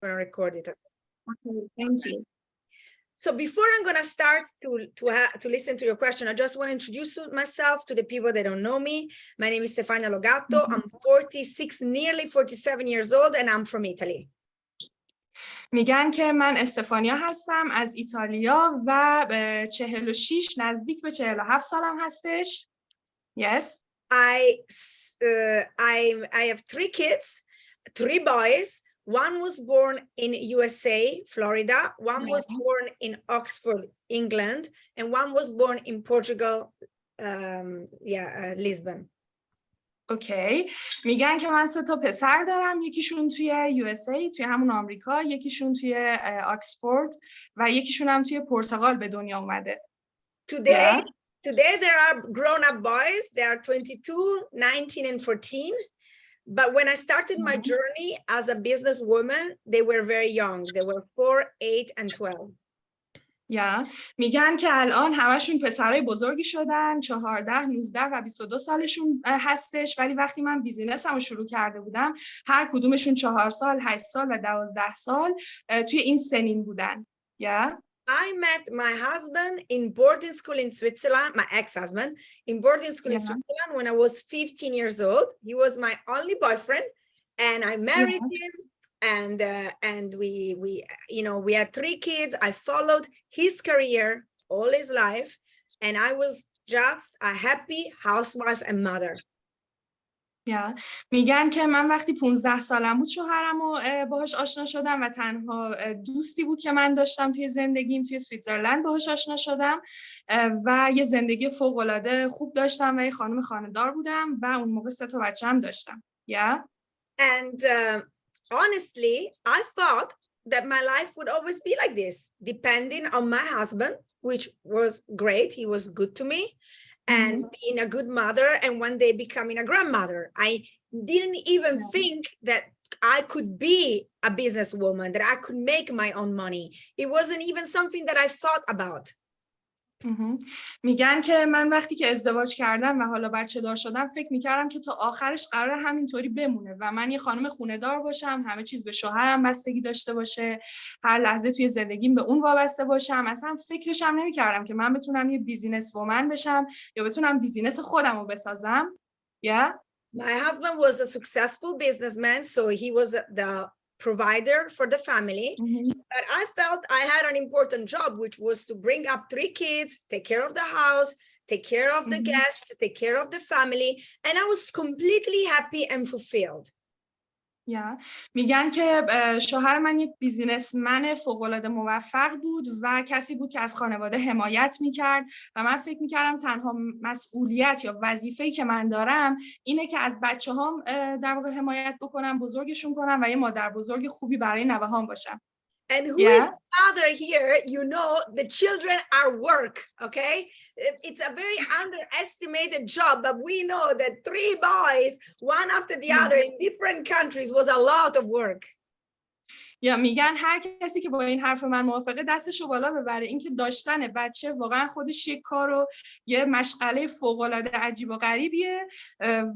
going to record it. Okay, thank you. So before I'm going to start to listen to your question, I just want to introduce myself to the people that don't know me. My name is Stefania Logatto. I'm 46, nearly 47 years old, and I'm from Italy. میگن که من استفانیا هستم از ایتالیا و 46 نزدیک به 47 سالم هستش. Yes. I have 3 kids, 3 boys. One was born in USA, Florida. One was born in Oxford, England, and one was born in Portugal, Lisbon. اوکی. میگن که من 3 تا پسر دارم، یکیشون توی USA، توی همون آمریکا، یکیشون توی آکسفورد و یکیشون هم توی پرتغال به دنیا اومده. Today there are grown-up boys. They are 22, 19, and 14. But when I started my journey as a businesswoman, they were very young. They were 4, 8, and 12. میگن که الان همشون پسرای بزرگی شدن، 14، 19 و 22 سالشون هستش، ولی وقتی من بیزینسمو شروع کرده بودم هر کدومشون 4 سال، 8 سال و 12 سال توی این سنین بودن. I met my husband in boarding school in Switzerland, my ex-husband in boarding school in Switzerland when I was 15 years old. He was my only boyfriend, and I married him. And we had 3 kids. I followed his career all his life, and I was just a happy housewife and mother. میگن که من وقتی 15 سالم بود شوهرمو باهاش آشنا شدم و تنها دوستی بود که من داشتم توی زندگیم توی سوئیتزرلند باهاش آشنا شدم و یه زندگی فوق العاده خوب داشتم و یه خانم خانه‌دار بودم و اون موقع 3 تا بچه‌م داشتم. And honestly, I thought that my life would always be like this, depending on my husband, which was great. He was good to me, and being a good mother, and one day becoming a grandmother. I didn't even think that I could be a businesswoman, that I could make my own money. It wasn't even something that I thought about. میگن که من وقتی که ازدواج کردم و حالا بچه دار شدم فکر میکردم که تا آخرش قراره همینطوری بمونه و من یه خانم خونه دار باشم، همه چیز به شوهرم بستگی داشته باشه، هر لحظه توی زندگیم به اون وابسته باشم. اصلا فکرش هم نمیکردم که من بتونم یه بیزینس وومن بشم یا بتونم بیزینس خودم رو بسازم. My husband was a successful businessman, so he was the provider for the family. But I felt I had an important job, which was to bring up 3 kids, take care of the house, take care of the guests, take care of the family, and I was completely happy and fulfilled. میگن که شوهر من یک بیزینسمن فوق‌العاده موفق بود و کسی بود که از خانواده حمایت میکرد و من فکر میکردم تنها مسئولیت یا wظیفه‌ای که من دارم اینه که از بچه‌هام در واقع حمایت بکنم، بزرگشون کنم و یه مادر بزرگ خوبی برای نوه‌هام باشم. And who is the father here? You know, the children are work, okay? It's a very underestimated job, but we know that 3 boys, one after the other in different countries was a lot of work. میگن هر کسی که با این حرف من موافقه دستشو بالا ببره. اینکه داشتن بچه واقعا خودش یک کار و یه مشغله فوق‌العاده عجیب و غریبیه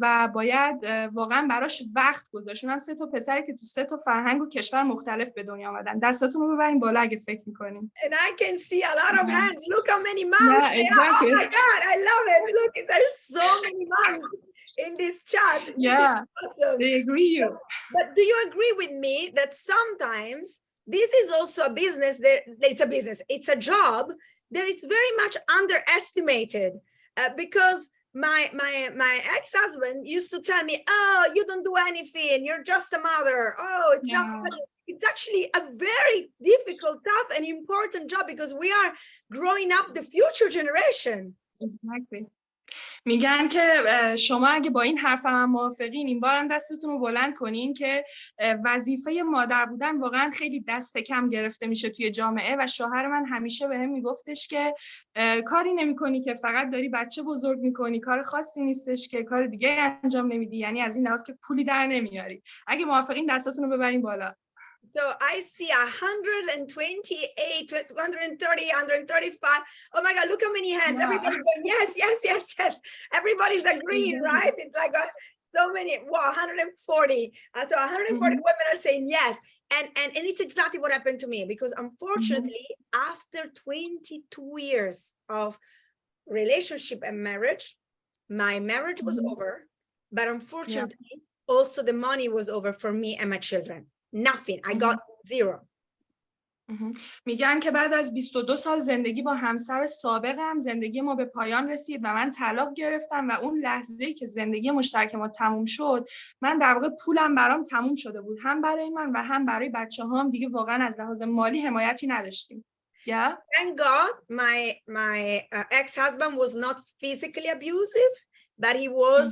و باید واقعا براش وقت گذاشت. اونم 3 تا پسری که تو 3 تا فرهنگ و کشور مختلف به دنیا اومدن. دستتون رو ببرین بالا اگه فکر می‌کنین. And I can see a lot of hands. Look how many moms there are. Oh my God, I love it. Look, there's so many moms in this chat. Awesome. They agree you. But do you agree with me that sometimes this is also a business? It's a business. It's a job that it's very much underestimated because my ex-husband used to tell me, "Oh, you don't do anything. You're just a mother. Oh, it's not funny." It's actually a very difficult, tough, and important job because we are growing up the future generation. Exactly. میگن که شما اگه با این حرف هم موافقین این بارم دستتون رو بلند کنین که وظیفه مادر بودن واقعا خیلی دست کم گرفته میشه توی جامعه و شوهر من همیشه بهم میگفتش که کاری نمی‌کنی که فقط داری بچه بزرگ می‌کنی، کار خاصی نیستش که کار دیگه انجام نمیدی، یعنی از این لحاظ که پولی در نمیاری. اگه موافقین دستتون رو ببرین بالا. So I see 128, 130, 135. Oh my God, look how many hands. Everybody's going, yes, yes, yes, yes. Everybody's agreeing, right? It's like so many, 140. So 140 women are saying yes. And it's exactly what happened to me, because unfortunately, after 22 years of relationship and marriage, my marriage was over, but unfortunately, also the money was over for me and my children. Nothing. I got zero. میگن که بعد از 22 سال زندگی با همسر سابقم زندگی ما به پایان رسید و من طلاق گرفتم و اون لحظه‌ای که زندگی مشترک ما تموم شد، من در واقع پولم برام تموم شده بود، هم برای من و هم برای بچه‌هام. دیگه واقعا از لحاظ مالی حمایتی نداشتیم. Yeah. Thank God my ex-husband was not physically abusive, but he was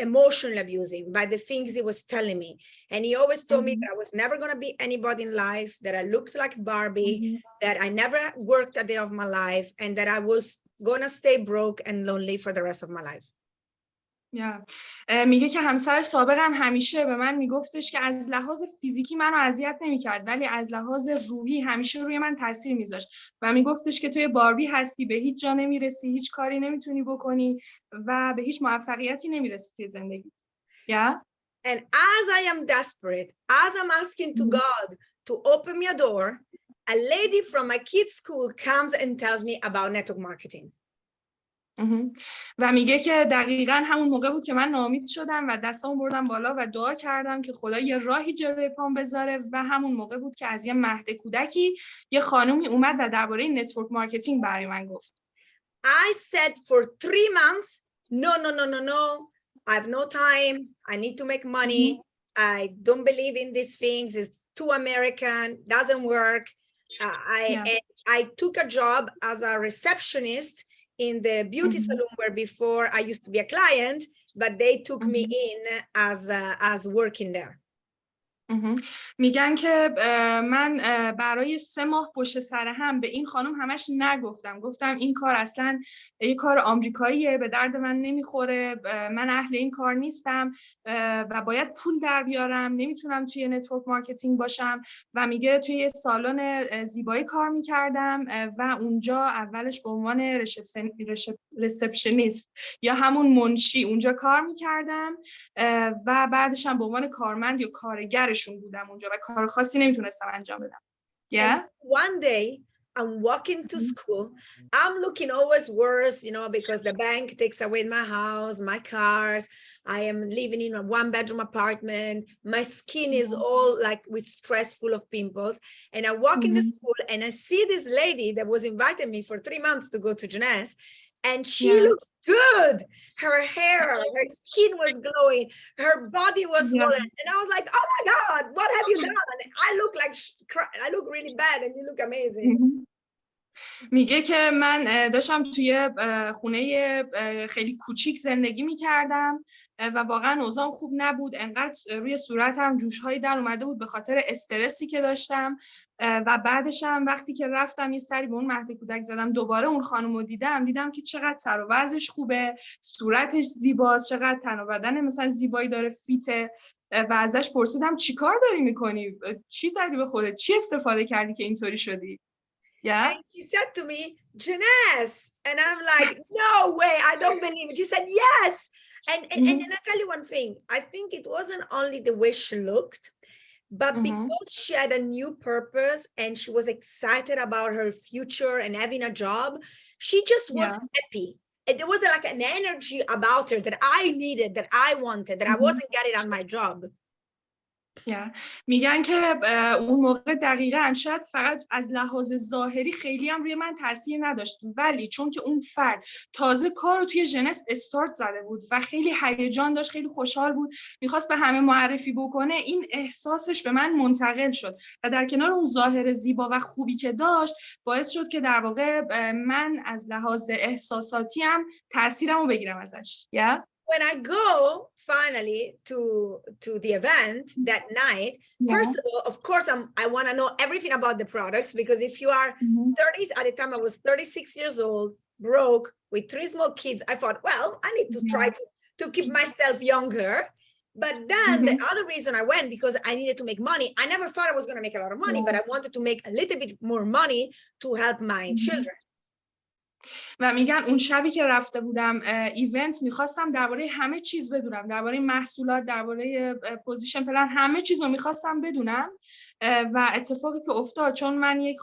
emotionally abusive by the things he was telling me. And he always told me that I was never going to be anybody in life, that I looked like Barbie, that I never worked a day of my life, and that I was going to stay broke and lonely for the rest of my life. میگه که همسر سابقم همیشه به من میگفتش که از لحاظ فیزیکی منو اذیت نمیکرد، ولی از لحاظ روحی همیشه روی من تاثیر میذاشت و میگفتش که توی باربی هستی، به هیچ جا نمیرسی، هیچ کاری نمیتونی بکنی و به هیچ موفقیتی نمیرسی توی زندگیت. And as I am desperate, as I'm asking to God to open me a door, a lady from my kids' school comes and tells me about network marketing. و میگه که دقیقاً همون موقع بود که من ناامید شدم و دستامو بردم بالا و دعا کردم که خدا یه راهی جلوی پام بذاره و همون موقع بود که از یه مهد کودکی یه خانومی اومد و درباره نتورک مارکتینگ برای من گفت. I said for 3 months, no, I have no time, I need to make money, I don't believe in these things, it's too American, doesn't work. I took a job as a receptionist in the beauty salon where before I used to be a client, but they took me in as working there. میگن که من برای 3 ماه پشت سر هم به این خانم همش نگفتم، گفتم این کار اصلا یه کار آمریکاییه، به درد من نمیخوره، من اهل این کار نیستم و باید پول در بیارم، نمیتونم توی نتورک مارکتینگ باشم. و میگه توی یه سالن زیبایی کار میکردم و اونجا اولش به عنوان ریسپشنیست یا همون منشی اونجا کار میکردم و بعدش هم به عنوان کارمند یا کارگرشون بودم اونجا و کار خاصی نمیتونستم انجام بدم. One day I'm walking to school, I'm looking always worse, because the bank takes away my house, my cars, I am living in a 1-bedroom apartment, my skin is all like with stress, full of pimples, and I walk into school and I see this lady that was inviting me for 3 months to go to Jeunesse, and she looks good. Her hair, her skin was glowing, her body was swollen, and I was like, oh my God, what have you done? I look really bad and you look amazing. میگه که من داشتم توی خونه خیلی کوچیک زندگی میکردم و واقعا اوضاعم خوب نبود، انقدر روی صورتم جوش‌هایی در اومده بود به خاطر استرسی که داشتم و بعدش هم وقتی که رفتم یه سری به اون مهد کودک زدم، دوباره اون خانومو دیدم که چقدر سر و وضعش خوبه، صورتش زیباست، چقدر تن و بدن مثلا زیبایی داره، فیته و ازش پرسیدم چی کار داری میکنی؟ چی زدی به خودت؟ چی استفاده کردی که اینطوری شدی؟ And she said to me, Jeunesse, and I'm like, no way, I don't believe it. She said, yes. And I tell you one thing, I think it wasn't only the way she looked, but because she had a new purpose and she was excited about her future and having a job, she just was happy. And there was like an energy about her that I needed, that I wanted, that I wasn't getting on my job. میگن که اون موقع دقیقاً شاید فقط از لحاظ ظاهری خیلی هم روی من تاثیر نداشت، ولی چون که اون فرد تازه کار رو توی ژنس استارت زده بود و خیلی هیجان داشت، خیلی خوشحال بود، میخواست به همه معرفی بکنه، این احساسش به من منتقل شد و در کنار اون ظاهر زیبا و خوبی که داشت باعث شد که در واقع من از لحاظ احساساتی هم تاثیرم رو بگیرم ازش. When I go finally to the event that night, first of all, of course, I want to know everything about the products, because if you are 30s, at the time I was 36 years old, broke, with 3 small kids, I thought, well, I need to try to keep myself younger. But then the other reason I went, because I needed to make money. I never thought I was going to make a lot of money, but I wanted to make a little bit more money to help my children. و میگن اون شبی که رفته بودم ایونت میخواستم درباره همه چیز بدونم، درباره محصولات، درباره پوزیشن پلن، همه چیز رو میخواستم بدونم. و اتفاقی که افتاد، چون من یک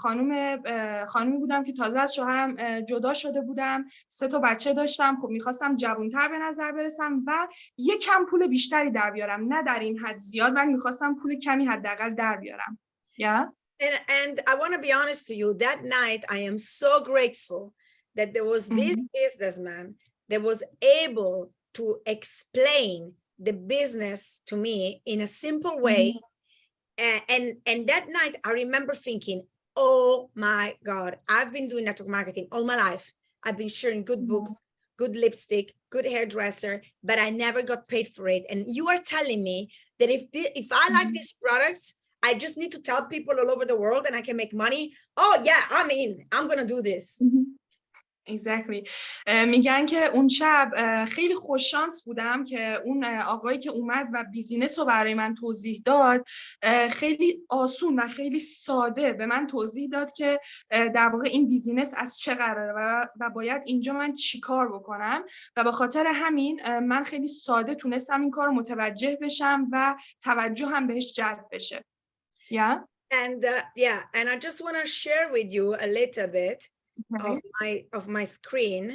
خانومی بودم که تازه از شوهرم جدا شده بودم، 3 تا بچه داشتم، خب میخواستم جوانتر به نظر برسم و یک کم پول بیشتری در بیارم، نه در این حد زیاد، ولی میخواستم پول کمی حداقل در بیارم. And I want to be honest to you, that night I am so grateful that there was this businessman that was able to explain the business to me in a simple way. And that night I remember thinking, oh my God, I've been doing network marketing all my life. I've been sharing good books, good lipstick, good hairdresser, but I never got paid for it. And you are telling me that if I like these products, I just need to tell people all over the world and I can make money. Oh yeah, I'm in. I'm gonna do this. Exactly. میگن که اون شب خیلی خوش شانس بودم که اون آقایی که اومد و بیزینس رو برای من توضیح داد، خیلی آسون و خیلی ساده به من توضیح داد که در واقع این بیزینس از چه قراره و باید اینجا من چی کار بکنم، و به خاطر همین من خیلی ساده تونستم این کار رو متوجه بشم و توجه هم بهش جلب بشه. And and I just want to share with you a little bit of my screen,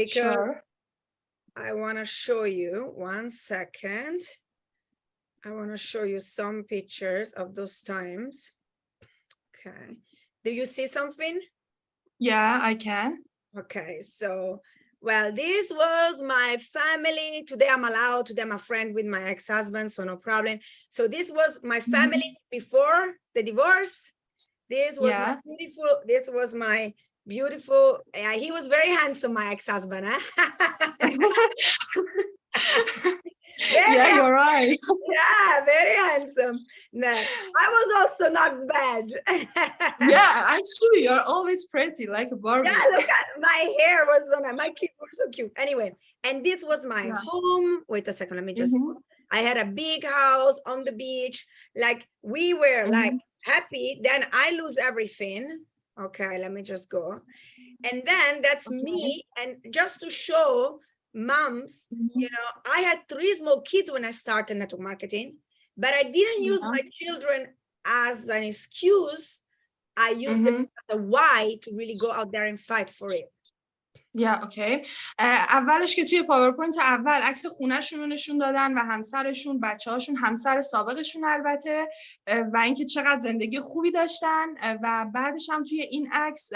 because I want to show you, 1 second. I want to show you some pictures of those times. Okay. Do you see something? Yeah, I can. Okay, so well, this was my family. Today I'm allowed. Today I'm a friend with my ex-husband, so no problem. So this was my family before the divorce. This was my beautiful. This was my beautiful. He was very handsome, my ex-husband. Yeah, you're right. Yeah, very handsome. No, I was also not bad. Yeah, actually, you're always pretty, like a Barbie. Yeah, look at my hair was so nice. My kids were so cute. Anyway, and this was my home. Wait a second, let me just. I had a big house on the beach. Like we were like happy. Then I lose everything. Okay, let me just go. And then that's me. And just to show moms, you know, I had 3 small kids when I started network marketing, but I didn't use my children as an excuse. I used them as a why to really go out there and fight for it. اوکی. اولش که توی پاورپوینت اول عکس خونه‌شون رو نشون دادن و همسرشون، بچه‌هاشون، همسر سابقشون البته، و اینکه چقدر زندگی خوبی داشتن، و بعدش هم توی این عکس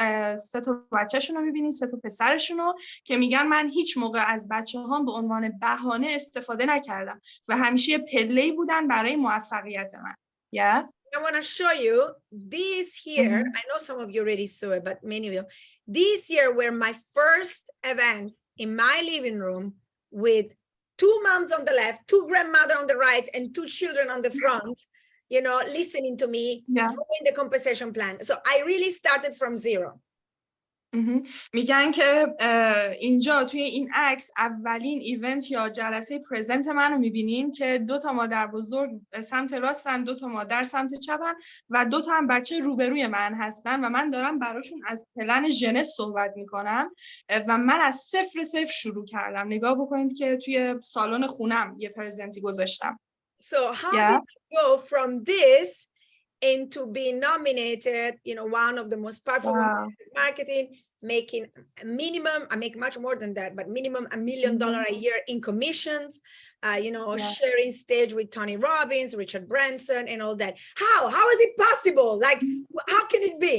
3 تا بچه‌شون رو می‌بینین، 3 تا پسرشون رو، که میگن من هیچ موقع از بچه‌هام به عنوان بهانه استفاده نکردم و همیشه پله‌ای بودن برای موفقیت من. I want to show you this here. I know some of you already saw it, but many of you. This here were my first event in my living room with 2 moms on the left, 2 grandmother on the right, and 2 children on the front, you know, listening to me, doing the compensation plan. So I really started from zero. میگن که اینجا توی این عکس اولین ایونت یا جلسه پرزنت من رو میبینین که 2 تا مادر بزرگ سمت راستن، 2 تا مادر سمت چپن و 2 تا هم بچه روبروی من هستن و من دارم براشون از پلن ژنس صحبت میکنم و من از 0 شروع کردم. نگاه بکنید که توی سالن خونم یه پرزنتی گذاشتم. So how did you go from this into being nominated, you know, one of the most powerful marketing, making a minimum, I make much more than that, but minimum $1 million a year in commissions, you know, sharing stage with Tony Robbins, Richard Branson, and all that. How is it possible? Like, how can it be?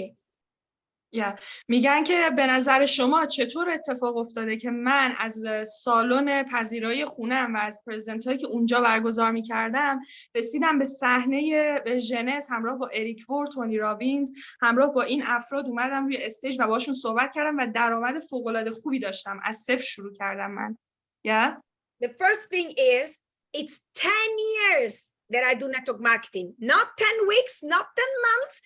میگن که به نظر شما چطور اتفاق افتاده که من از سالن پذیرایی خونم و از پرزنت هایی که اونجا برگزار میکردم رسیدم به صحنه ژنس همراه با اریک وورد، تونی رابینز، همراه با این افراد اومدم روی استیج و باشون صحبت کردم و درآمد فوق العاده خوبی داشتم. از 0 شروع کردم من. The first thing is it's 10 years that I do network marketing. Not 10 weeks, not 10 months,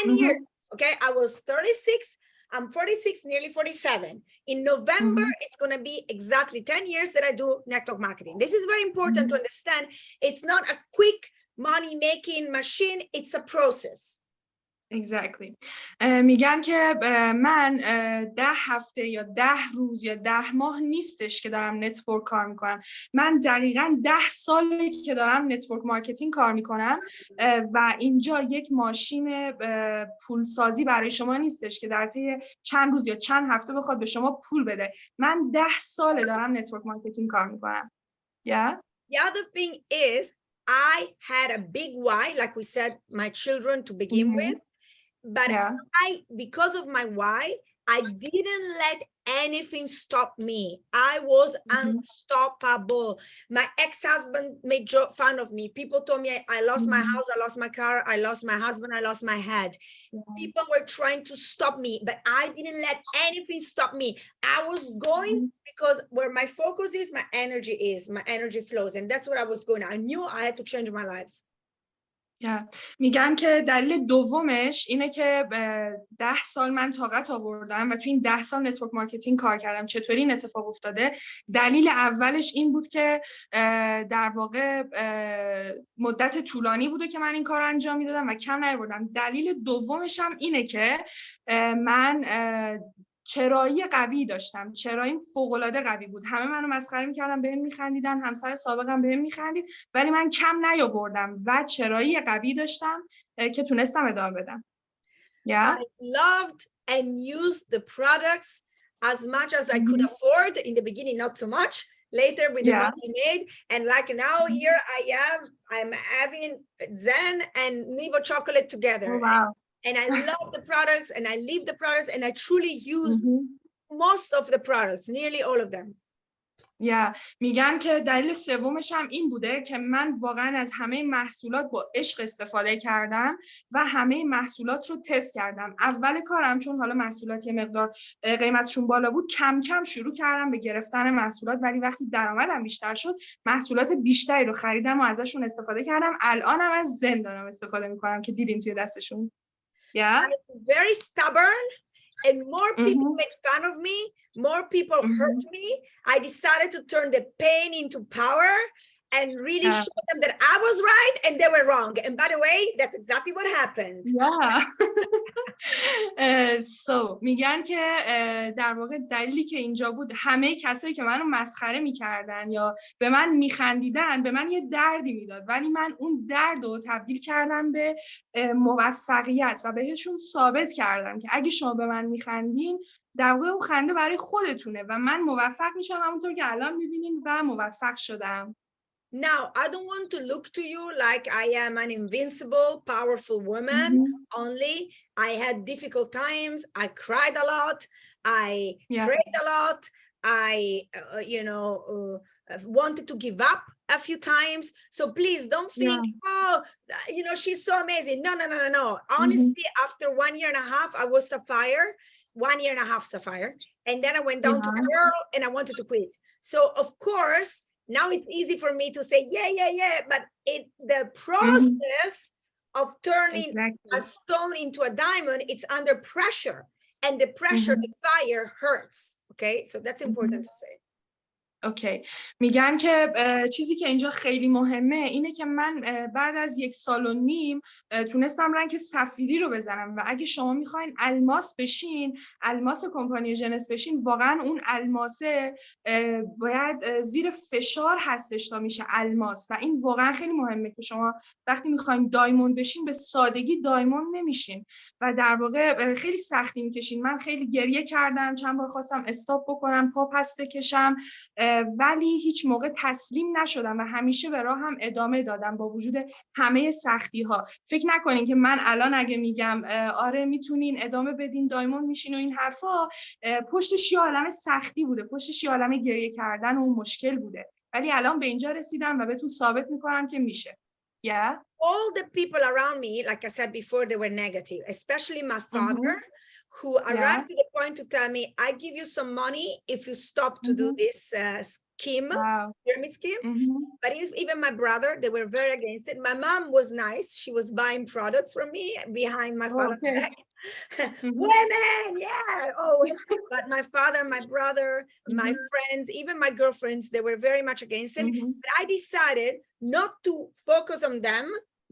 10 years. Okay, I was 36, I'm 46, nearly 47. In November, it's going to be exactly 10 years that I do network marketing. This is very important to understand. It's not a quick money-making machine. It's a process. Exactly. میگن که من 10 هفته یا 10 روز یا 10 ماه نیستش که دارم نتورک کار میکنم. من دقیقاً 10 ساله که دارم نتورک مارکتینگ کار میکنم و اینجا یک ماشین پولسازی برای شما نیستش که در طی چند روز یا چند هفته بخواد به شما پول بده. من 10 ساله دارم نتورک مارکتینگ کار میکنم. Yeah. The other thing is I had a big why, like we said, my children to begin with. But Yeah. because of my why, I didn't let anything stop me. I was unstoppable. My ex-husband made fun of me. People told me I lost my house, I lost my car, I lost my husband, I lost my head. People were trying to stop me, but I didn't let anything stop me. I was going because where my focus is, my energy flows. And that's where I was going. I knew I had to change my life. میگن که دلیل دومش اینه که 10 سال من طاقت آوردم و تو این 10 سال نتورک مارکتینگ کار کردم. چطوری این اتفاق افتاده؟ دلیل اولش این بود که در واقع مدت طولانی بوده که من این کار انجام میدادم و کم نیاوردم. دلیل دومش هم اینه که من چرایی قوی داشتم. چراییم فوق‌العاده قوی بود. همه منو مسخره می‌کردن، بهم می‌خندیدن، همسر سابقم بهم می‌خندید، ولی من کم نیاوردم و چرایی قوی داشتم که تونستم ادامه بدم. I loved and used the products as much as I could afford. In the beginning, not so much. Later, with the money made, and like now, here I'm having Zen and Nivo chocolate together. Oh, wow. And I love the products, and I live the products, and I truly use most of the products, nearly all of them. میگن که دلیل سومش هم این بوده که من واقعا از همه محصولات با عشق استفاده کردم و همه محصولات رو تست کردم. اول کارم چون حالا محصولات یه مقدار قیمتشون بالا بود، کم کم شروع کردم به گرفتن محصولات، ولی وقتی درآمدم بیشتر شد، محصولات بیشتری رو خریدم و ازشون استفاده کردم. الانم از زن دارم استفاده میکنم که دیدین توی دستشون. I'm very stubborn, and more people made fun of me, more people hurt me. I decided to turn the pain into power and really show them that I was right and they were wrong. And by the way, that's exactly what happened. So میگن که در واقع دلیلی که اینجا بود، همه کسایی که منو مسخره میکردن یا به من میخندیدن به من یه دردی میداد، ولی من اون درد رو تبدیل کردم به موفقیت و بهشون ثابت کردم که اگه شما به من میخندین، در واقع اون خنده برای خودتونه و من موفق میشم، همونطور که الان میبینین و موفق شدم. Now, I don't want to look to you like I am an invincible, powerful woman. Only I had difficult times. I cried a lot. I prayed a lot. I, wanted to give up a few times. So please don't think, she's so amazing. No. Honestly, after 1 year and a half, I was Sapphire, 1 year and a half Sapphire. And then I went down to Pearl and I wanted to quit. So of course, now it's easy for me to say, yeah, but the process of turning a stone into a diamond, it's under pressure, and the pressure, the fire hurts. Okay, so that's important to say. اوکی. میگن که چیزی که اینجا خیلی مهمه اینه که من بعد از 1.5 سال تونستم رنگ سفیری رو بزنم و اگه شما میخواین الماس بشین، الماس کمپانی ژنس بشین، واقعا اون الماسه باید زیر فشار هستش تا میشه الماس و این واقعا خیلی مهمه که شما وقتی میخواین دایموند بشین به سادگی دایموند نمیشین و در واقع خیلی سختی میکشین. من خیلی گریه کردم، چند بار خواستم استاپ بکنم، پا پس بکشم، ولی هیچ موقع تسلیم نشدم و همیشه به راهم ادامه دادم با وجود همه سختی ها. فکر نکنین که من الان اگه میگم آره میتونین ادامه بدین دایموند میشین و این حرفا، پشتش یه عالمه سختی بوده، پشتش یه عالمه گریه کردن و مشکل بوده، ولی الان به اینجا رسیدم و بهتون ثابت میکنم که میشه. All the people around me, like I said before, they were negative, especially my father, who arrived to the point to tell me, I give you some money if you stop to do this scheme, pyramid scheme. But even my brother, they were very against it. My mom was nice. She was buying products from me behind my father's back. Women, always. But my father, my brother, my friends, even my girlfriends, they were very much against it. But I decided not to focus on them,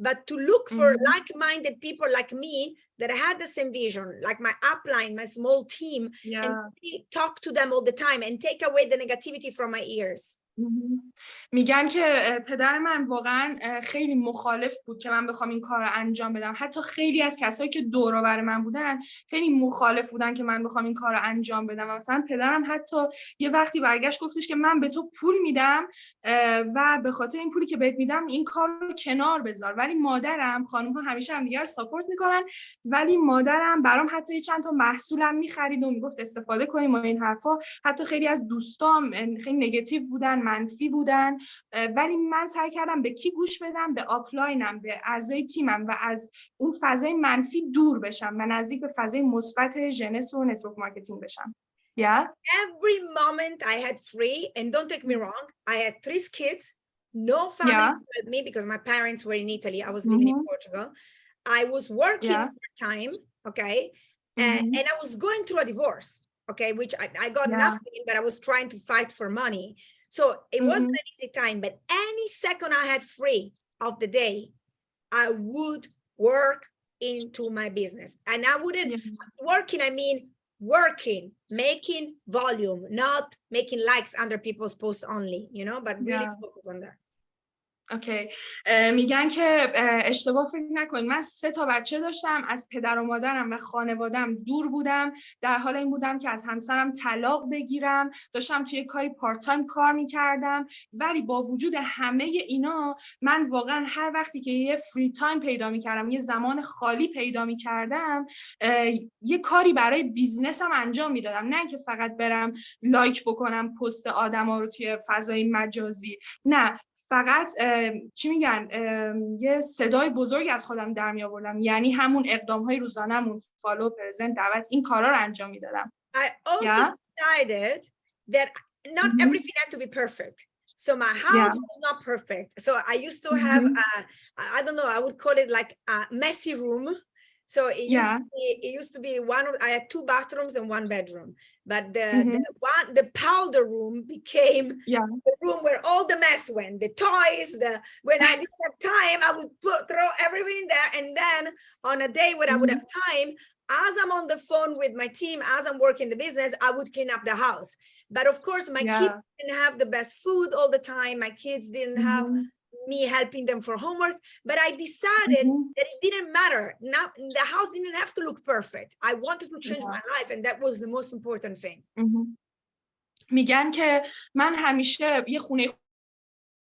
but to look for like-minded people like me that had the same vision, like my upline, my small team, and really talk to them all the time and take away the negativity from my ears. میگن که پدر من واقعا خیلی مخالف بود که من بخوام این کار رو انجام بدم. حتی خیلی از کسایی که دور و بر من بودن خیلی مخالف بودن که من بخوام این کار رو انجام بدم. مثلا پدرم حتی یه وقتی برگشت گفتش که من به تو پول میدم و به خاطر این پولی که بهت میدم این کار رو کنار بذار. ولی مادرم، خانم ها همیشه هم دیگه رو ساپورت میکنن، ولی مادرم برام حتی چند تا محصولم میخرید و میگفت استفاده کنیم و این حرفا. حتی خیلی از دوستام خیلی نگاتیو بودن، منفی بودن، ولی من سعی کردم به کی گوش بدم؟ به آپلاینم، به اعضای تیمم و از اون فضای منفی دور بشم و نزدیک به فضای مثبت ژنس و نتورک مارکتینگ بشم. Yeah. Every moment I had free, and don't take me wrong, I had 3 kids, no family with me because my parents were in Italy. I was living in Portugal. I was working part-time, okay, and I was going through a divorce, okay, which I got nothing, but I was trying to fight for money. So it wasn't an easy time, but any second I had free of the day, I would work into my business. And I wouldn't working, I mean working, making volume, not making likes under people's posts only, you know, but really focus on that. اوکی. میگن که اشتباه فکر نکنید. من 3 تا بچه داشتم، از پدر و مادرم و خانوادم دور بودم، در حال این بودم که از همسرم طلاق بگیرم، داشتم توی کاری پارت تایم کار میکردم، ولی با وجود همه اینا من واقعا هر وقتی که یه فری تایم پیدا میکردم، یه زمان خالی پیدا میکردم، یه کاری برای بیزنسم انجام میدادم. نه که فقط برم لایک بکنم پست آدما رو توی فضای مجازی، نه، فقط چی میگن یه صدای بزرگی از خودم در می آوردم، یعنی همون اقدام‌های روزانه‌مون، فالو، پرزنت، دعوت، این کارا رو انجام میدادم. I also decided that not everything had to be perfect. So my house was not perfect. So I used to have I don't know, I would call it like a messy room. So it used to be I had 2 bathrooms and 1 bedroom, but the powder room became the room where all the mess went, the toys, when I didn't have time, I would throw everything there. And then on a day when I would have time, as I'm on the phone with my team, as I'm working the business, I would clean up the house. But of course, my kids didn't have the best food all the time. My kids didn't have me helping them for homework, but I decided that it didn't matter. Now the house didn't have to look perfect. I wanted to change my life, and that was the most important thing. میگن که من همیشه یه خونه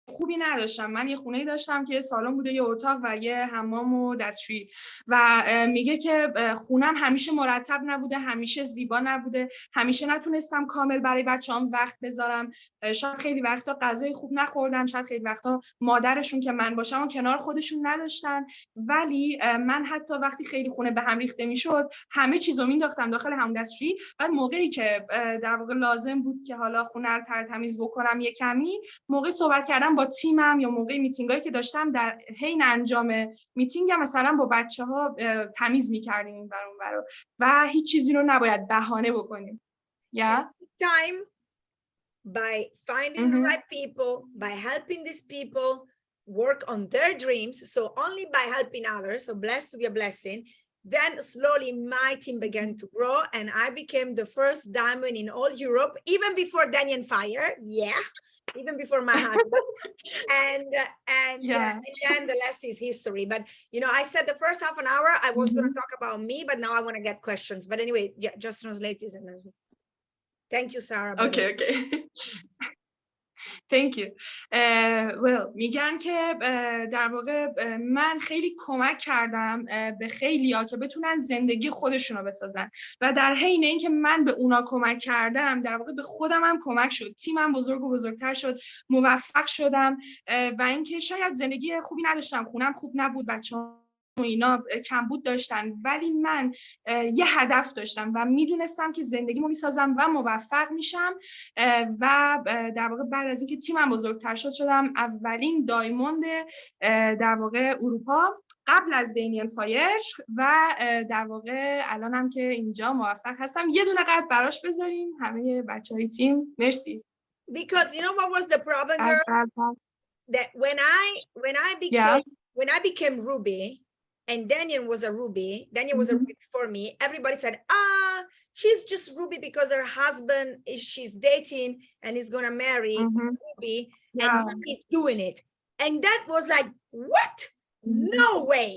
خوبی نداشتم. من یه خونه‌ای داشتم که یه سالن بوده، یه اتاق و یه حمام و دستشویی، و میگه که خونم همیشه مرتب نبوده، همیشه زیبا نبوده، همیشه نتونستم کامل برای بچه‌ام وقت بذارم. شاید خیلی وقتا غذای خوب نخوردن، شاید خیلی وقتا مادرشون که من باشم و کنار خودشون نداشتن، ولی من حتی وقتی خیلی خونه به هم ریخته میشد همه چیزو مینداختم داخل همون دستشویی. بعد موقعی که در واقع لازم بود که حالا خونه رو ترتمیز بکنم یه کمی، موقع صحبت کردم با تیمم یا موقع میتینگایی که داشتم، در حین انجام میتینگم مثلا با بچه‌ها تمیز می‌کردیم این ور اون ور و هیچ چیزی رو نباید بهانه بکنیم. Time by finding the right people, by helping these people work on their dreams. So only by helping others, so blessed to be a blessing. Then slowly my team began to grow, and I became the first diamond in all Europe, even before Daniel Fire. Even before my husband. and then the rest is history. But you know, I said the first half an hour I was going to talk about me, but now I want to get questions. But anyway, just translate this. And thank you, Sarah. Okay. Thank you. Well, میگن که در واقع من خیلی کمک کردم به خیلیا که بتونن زندگی خودشون رو بسازن، و در حین اینکه من به اونا کمک کردم در واقع به خودم هم کمک شد. تیمم بزرگ و بزرگتر شد، موفق شدم، و اینکه شاید زندگی خوبی نداشتم، خونم خوب نبود، بچه‌ها و اینا کمبود داشتن، ولی من یه هدف داشتم و میدونستم که زندگیمو میسازم و موفق میشم. و در واقع بعد از اینکه تیمم بزرگتر شدم اولین دایموند در واقع اروپا قبل از دانیل فایر، و در واقع الانم که اینجا موفق هستم. یه دونه قلب براش بذارین همه بچهای تیم. مرسی. Because you know what was the problem, girls? That when I became when I became Ruby, and Daniel was a Ruby, Daniel was a Ruby before me, everybody said, she's just Ruby because her husband she's dating and is gonna marry Ruby, and he's doing it. And that was like, what? No way.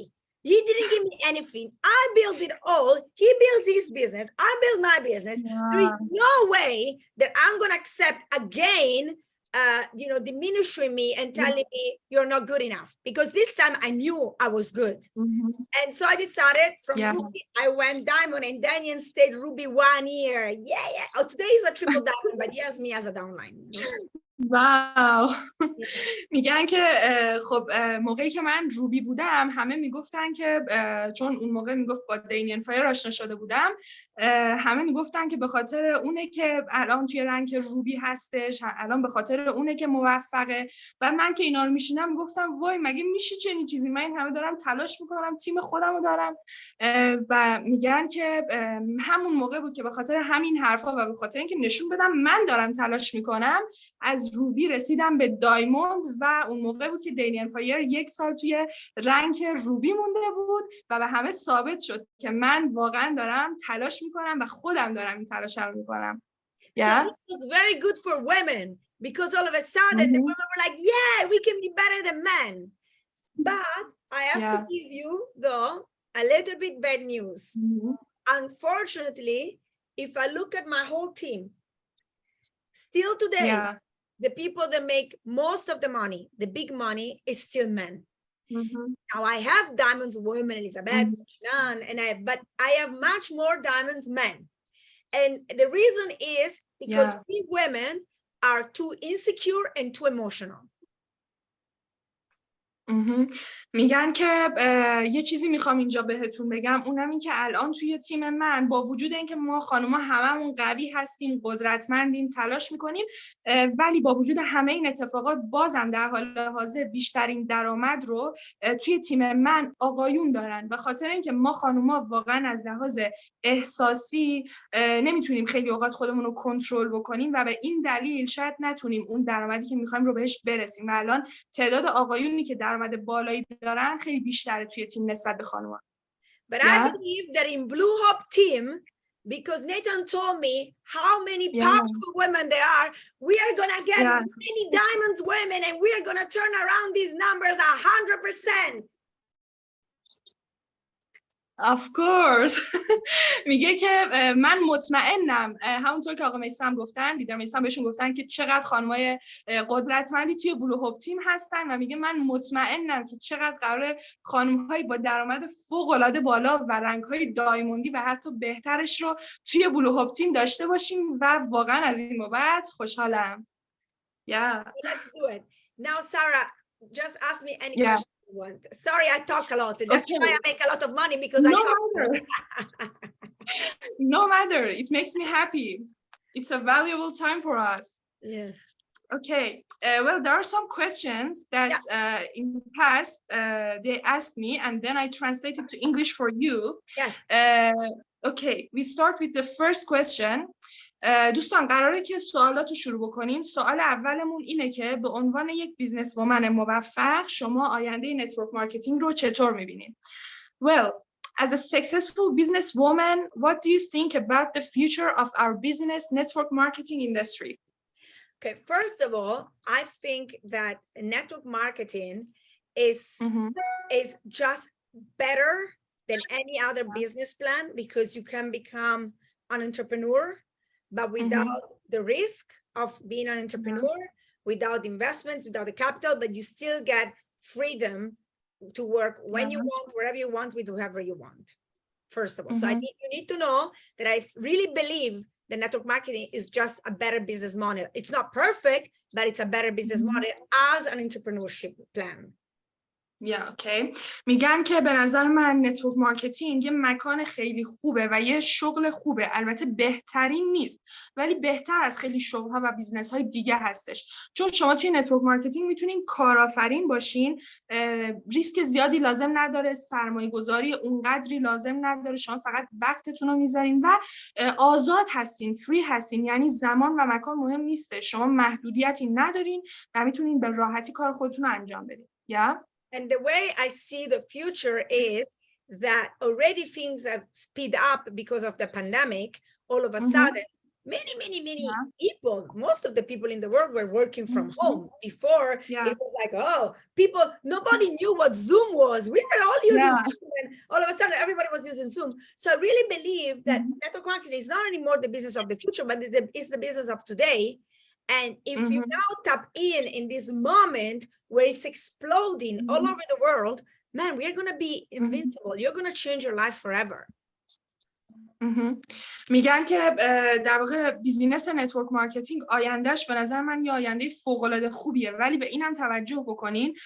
He didn't give me anything. I built it all. He builds his business. I build my business. There is no way that I'm gonna accept again diminishing me and telling me you're not good enough, because this time I knew I was good. And so I decided from Ruby, I went diamond, and Daniel stayed Ruby 1 year. Yeah. Oh, today is a triple diamond, but he has me as a downline. واو. میگن که خب موقعی که من روبی بودم همه میگفتن که چون اون موقع میگفت با دینین فایر آشنا شده بودم، همه میگفتن که به خاطر اونه که الان توی رنگ روبی هستش، الان به خاطر اونه که موفقه. و من که اینا رو میشینم میگفتم وای مگه میشه چنین چیزی؟ من این همه دارم تلاش میکنم، تیم خودم رو دارم. و میگن که همون موقع بود که به خاطر همین حرفا و به خاطر اینکه نشون بدم من دارم تلاش میکنم، از روبی رسیدم به دایموند. و اون موقع بود که دینین فایر 1 سال توی رنگ روبی مونده بود و به همه ثابت شد که من واقعا دارم تلاش میکنم و خودم دارم این تلاش رو میکنم. So it was very good for women, because all of a sudden the women were like, yeah, we can be better than men. But I have to give you, though, a little bit bad news. Unfortunately, if I look at my whole team, still today, the people that make most of the money, the big money, is still men. Now I have diamonds women, Elizabeth, but I have much more diamonds men. And the reason is because we women are too insecure and too emotional. میگن که یه چیزی میخوام اینجا بهتون بگم، اونم این که الان توی تیم من با وجود اینکه ما خانوما هممون قوی هستیم، قدرتمندیم، تلاش میکنیم، ولی با وجود همه این اتفاقات بازم در حال حاضر بیشترین درآمد رو توی تیم من آقایون دارن. به خاطر اینکه ما خانوما واقعا از لحاظ احساسی نمیتونیم خیلی اوقات خودمون رو کنترل بکنیم و به این دلیل شاید نتونیم اون درآمدی که میخوایم رو بهش برسیم. و الان تعداد آقایونی که درآمد بالایی دارن خیلی بیشتره توی تیم نسبت به خانوما. But I believe that in Blue Hop team, because Nathan told me how many powerful women there are, we are gonna get many diamond women, and we are gonna turn around these numbers 100%. Of course. میگه که من مطمئنم، همونطور که آقا میثم گفتن، لیدر میثم بهشون گفتن که چقدر خانمای قدرتمندی توی بلو هاپ تیم هستن و میگه من مطمئنم که چقدر قراره خانم‌های با درآمد فوق‌العاده بالا و رنگ‌های دایموندی و حتی بهترش رو توی بلو هاپ تیم داشته باشیم و واقعا از این بابت خوشحالم. Let's do it. Now Sarah, just ask me any question. Sorry, I talk a lot. That's why I make a lot of money, because No matter. It makes me happy. It's a valuable time for us. Yes. Okay. Well, there are some questions that in the past they asked me, and then I translated to English for you. Yes. Okay. We start with the first question. دوستان قراره که سوالاتو شروع بکنیم. سوال اولمون اینه که به عنوان یک بیزنس وومن موفق شما آینده نتورک مارکتینگ رو چطور میبینید؟ Well, as a successful business woman, what do you think about the future of our business network marketing industry? Okay, first of all, I think that network marketing is just better than any other business plan, because you can become an entrepreneur, but without the risk of being an entrepreneur, without investments, without the capital, but you still get freedom to work when you want, wherever you want, with whoever you want, first of all. So I think you need to know that I really believe that network marketing is just a better business model. It's not perfect, but it's a better business model as an entrepreneurship plan. اوکی. میگن که به نظر من نتورک مارکتینگ یه مکان خیلی خوبه و یه شغل خوبه. البته بهترین نیست، ولی بهتر از خیلی شغل‌ها و بیزنس‌های دیگه هستش. چون شما توی نتورک مارکتینگ میتونین کارآفرین باشین، ریسک زیادی لازم نداره، سرمایه‌گذاری اونقدری لازم نداره، شما فقط وقتتون رو میذارین و آزاد هستین، فری هستین. یعنی زمان و مکان مهم نیست، شما محدودیتی ندارین و میتونین به راحتی کار خودتون رو انجام بدین. And the way I see the future is that already things have speed up because of the pandemic. All of a sudden, many people, most of the people in the world were working from home. Before, it was like, oh, people, nobody knew what Zoom was. We were all using Zoom, and all of a sudden everybody was using Zoom. So I really believe that network marketing is not anymore the business of the future, but it's the business of today. And if you now tap in this moment where it's exploding all over the world, man, we're going to be invincible. You're going to change your life forever. میگن که در واقع بیزینس نتورک مارکتینگ آیندهش به نظر من یه آینده فوق‌العاده خوبیه، ولی به اینم توجه بکنین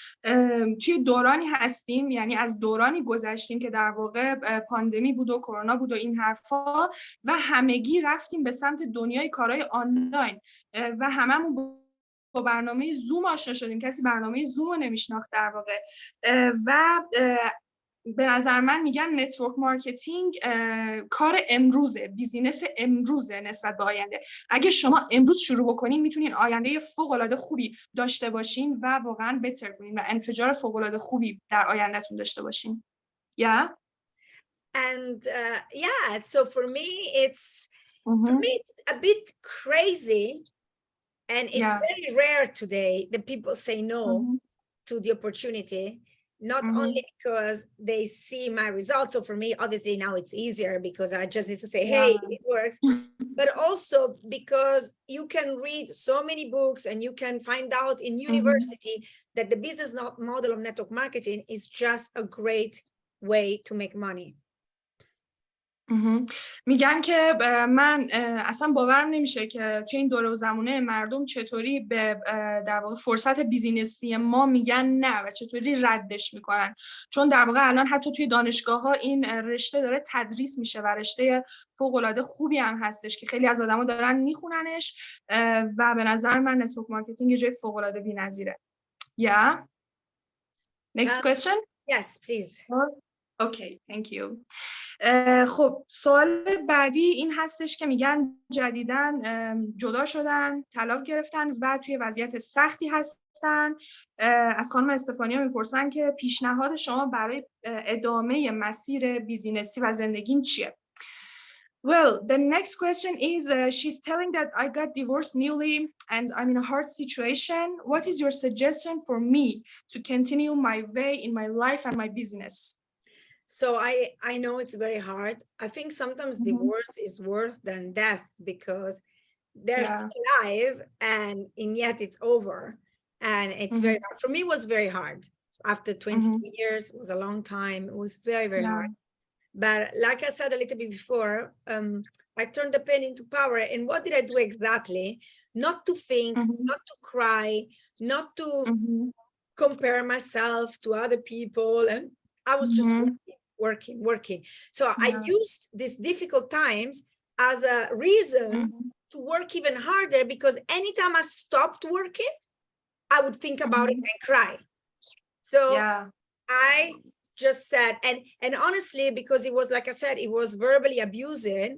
توی دورانی هستیم، یعنی از دورانی گذشتیم که در واقع پاندمی بود و کرونا بود و این حرفا و همگی رفتیم به سمت دنیای کارهای آنلاین و هممون با برنامه زوم آشنا شدیم. کسی برنامه زوم رو نمیشناخت در واقع و به نظر من میگن نتورک مارکتینگ کار امروزه، بیزینس امروزه نسبت به آینده. اگه شما امروز شروع بکنین میتونین آینده فوق‌العاده خوبی داشته باشین و واقعا بهتر کنین و انفجار فوق‌العاده خوبی در آیندهتون داشته باشین. Yeah. And yeah, so for me it's a bit crazy, and it's very rare today that people say no to the opportunity. Not only because they see my results. So for me, obviously now it's easier because I just need to say, hey, it works. But also because you can read so many books and you can find out in university that the business model of network marketing is just a great way to make money. میگن که من اصلا باورم نمیشه که توی این دوره و زمانه مردم چطوری به در واقع فرصت بیزینسی ما میگن نه و چطوری ردش میکنن، چون در واقع الان حتی توی دانشگاه ها این رشته داره تدریس میشه و رشته فوق العاده خوبی هم هستش که خیلی از آدما دارن میخوننش و به نظر من نتورک مارکتینگ یه جای فوق العاده بی‌نظیره. Yeah. Next question? Yes, please. Okay, thank you. خب سوال بعدی این هستش که میگن جدیداً جدا شدن، طلاق گرفتن و توی وضعیت سختی هستن. از خانم استفانیا میپرسن که پیشنهاد شما برای ادامه مسیر بیزینسی و زندگیم چیه؟ Well, the next question is she's telling that I got divorced newly and I'm in a hard situation. What is your suggestion for me to continue my way in my life and my business? So I know it's very hard. I think sometimes divorce is worse than death because they're still alive and yet it's over. And it's very hard. For me, it was very hard. After 22 years, it was a long time. It was very, very hard. But like I said a little bit before, I turned the pain into power. And what did I do exactly? Not to think, not to cry, not to compare myself to other people. And I was just working. So I used these difficult times as a reason to work even harder, because anytime I stopped working, I would think about it and cry. So I just said, and honestly, because it was, like I said, it was verbally abusing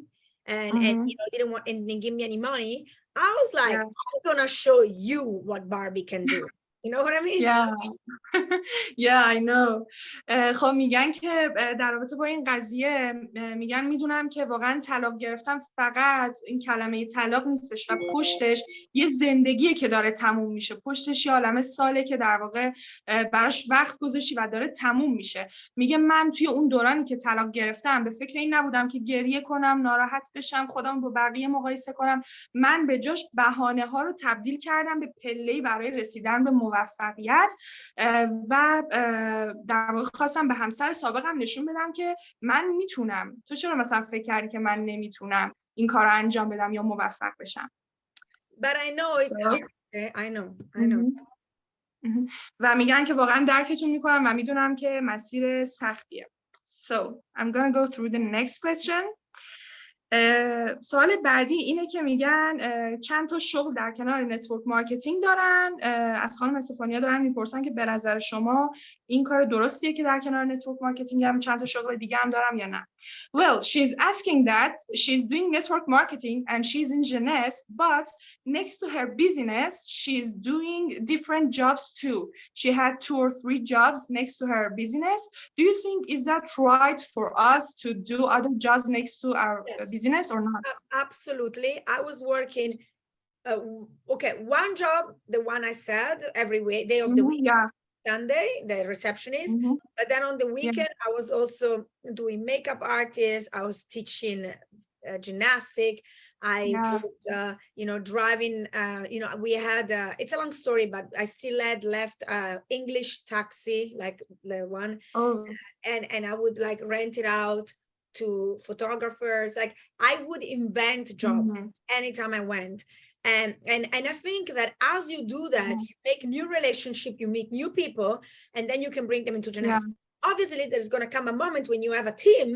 and you know, didn't want and didn't give me any money. I was like, I'm gonna show you what Barbie can do. You know what I mean? Yeah, I know. خب میگن که در رابطه با این قضیه میگن میدونم که واقعا طلاق گرفتن فقط این کلمه طلاق نیستش و پشتش یه زندگیه که داره تموم میشه، پشتش یه عالمه ساله که در واقع براش وقت گذاشتی و داره تموم میشه. میگه من توی اون دورانی که طلاق گرفتم به فکر این نبودم که گریه کنم، ناراحت بشم، خودم با بقیه مقایسه کنم. من به جاش بهانه ها رو تبدیل کردم به پله‌ای برای رسیدن به موفقیت و در واقع خواستم به همسر سابقم نشون بدم که من میتونم. تو چرا مثلا فکر کردی که من نمیتونم این کار رو انجام بدم یا موفق بشم؟ But I know it's okay. I know. و میگن که واقعا درکتون میکنم و میدونم که مسیر سختیه. So I'm gonna go through the next question. سوال بعدی اینه که میگن چند تا شغل در کنار نتورک مارکتینگ دارن. از خانم استفانیا دارن میپرسن که به نظر شما این کار درستیه که در کنار نتورک مارکتینگ هم چند تا شغل دیگه هم دارم یا نه. Well, she's asking that she's doing network marketing and she's in Jeunesse, but next to her business, she's doing different jobs too. She had 2 or 3 jobs next to her business. Do you think is that right for us to do other jobs next to our business or not? Absolutely. I was working, one job, the one I said, every day of the week, Sunday, the receptionist. But then on the weekend, I was also doing makeup artist. I was teaching gymnastic. I would, driving, we had, it's a long story, but I still had left English taxi, like the one. And I would like rent it out to photographers. Like I would invent jobs anytime I went. And I think that as you do that, you make new relationship, you meet new people, and then you can bring them into Jeunesse. Obviously, there's going to come a moment when you have a team